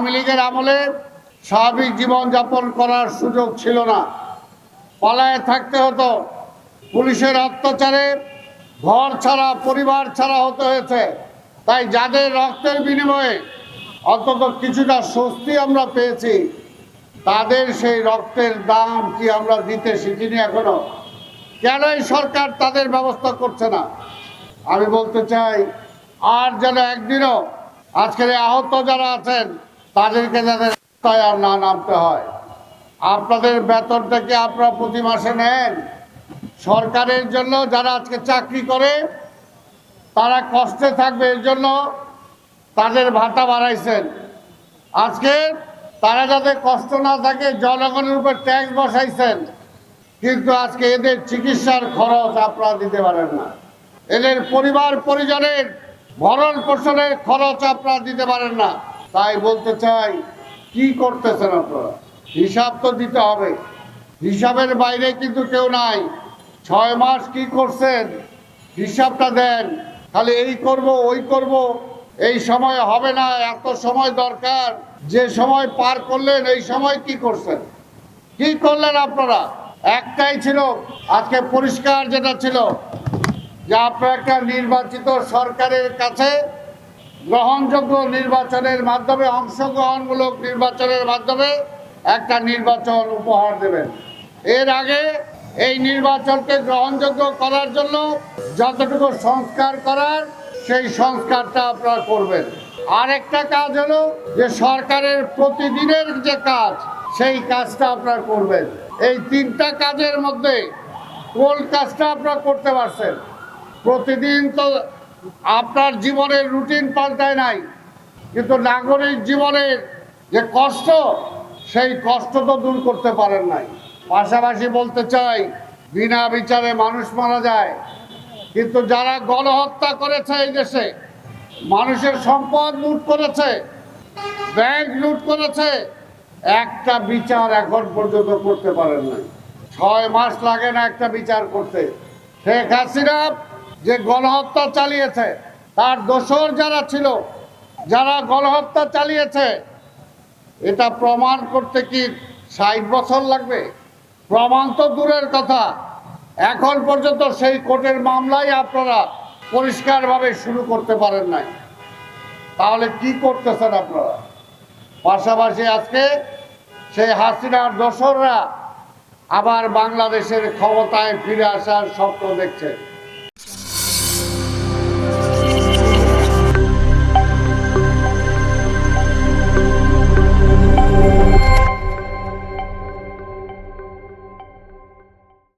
আওয়ামী লীগের আমলে স্বাভাবিক জীবনযাপন করার সুযোগ ছিল না, পালায়ে থাকতে হতো। পুলিশের অত্যাচারে ঘর ছাড়া, পরিবার ছাড়া হতে হয়েছে। তাই যাদের রক্তের বিনিময়ে অন্তত কিছুটা স্বস্তি আমরা পেয়েছি, তাদের সেই রক্তের দাম কি আমরা দিতে শিখিনি এখনো? কেন এই সরকার তাদের ব্যবস্থা করছে না? আমি বলতে চাই, আর যেন একদিনও আজকের আহত যারা আছেন তাদেরকে যাদের রাস্তায় আর না নামতে হয়। আপনাদের বেতনটা কি আপনারা প্রতি মাসে নেন? সরকারের জন্য যারা আজকে চাকরি করে তারা কষ্টে থাকবে, এর জন্য তাদের ভাতা বাড়াইছেন। আজকে তারা যাতে কষ্ট না থাকে জনগণের উপর ট্যাক্স বসাইছেন, কিন্তু আজকে এদের চিকিৎসার খরচ আপনারা দিতে পারেন না। এদের পরিবার পরিজনের ভরণ পোষণের খরচ আপনারা দিতে পারেন না। তাই বলতে চাই, কি করতেছেন আপনারা? হিসাব তো দিতে হবে। হিসাবের বাইরে কিন্তু কেউ নাই। 6 মাস কি করছেন হিসাবটা দেন। খালি এই করব, ওই করব, এই সময় হবে না, এত সময় দরকার। যে সময় পার করলেন এই সময় কি করছেন, কি করলেন আপনারা? একটাই ছিল, আজকে পরিষ্কার যেটা ছিল, যে আপনারা একটা নির্বাচিত সরকারের কাছে গ্রহণযোগ্য নির্বাচনের মাধ্যমে, অংশগ্রহণমূলক নির্বাচনের মাধ্যমে একটা নির্বাচন উপহার দেবেন। এর আগে এই নির্বাচনকে গ্রহণযোগ্য করার জন্য যতটুকু সংস্কার করার সেই সংস্কারটা আপনারা করবেন। আরেকটা কাজ হলো যে সরকারের প্রতিদিনের যে কাজ, সেই কাজটা আপনারা করবেন। এই 3টা কাজের মধ্যে কোন কাজটা আপনারা করতে পারছেন? প্রতিদিন তো আপনার জীবনের রুটিন পাল্টায় নাই, কিন্তু নাগরিক জীবনের যে কষ্ট, সেই কষ্ট তো দূর করতে পারেন নাই। পাশাপাশি বলতে চাই, বিনা বিচারে মানুষ মারা যায়, কিন্তু যারা গণহত্যা করেছে এই দেশে, মানুষের সম্পদ লুট করেছে, ব্যাংক লুট করেছে, একটা বিচার এখন পর্যন্ত করতে পারেন নাই। 6 মাস লাগে না একটা বিচার করতে। শেখ হাসিনা যে গণহত্যা চালিয়েছে, তার দোসর যারা ছিল, যারা গণহত্যা চালিয়েছে, এটা প্রমাণ করতে কি 60 বছর লাগবে? প্রমাণ তো দূরের কথা, এখন পর্যন্ত সেই কোর্টের মামলাই আপনারা পরিষ্কারভাবে শুরু করতে পারেন নাই। তাহলে কি করতেছেন আপনারা? পাশাপাশি আজকে সেই হাসিনার দোসররা আবার বাংলাদেশের ক্ষমতায় ফিরে আসার স্বপ্ন দেখছে।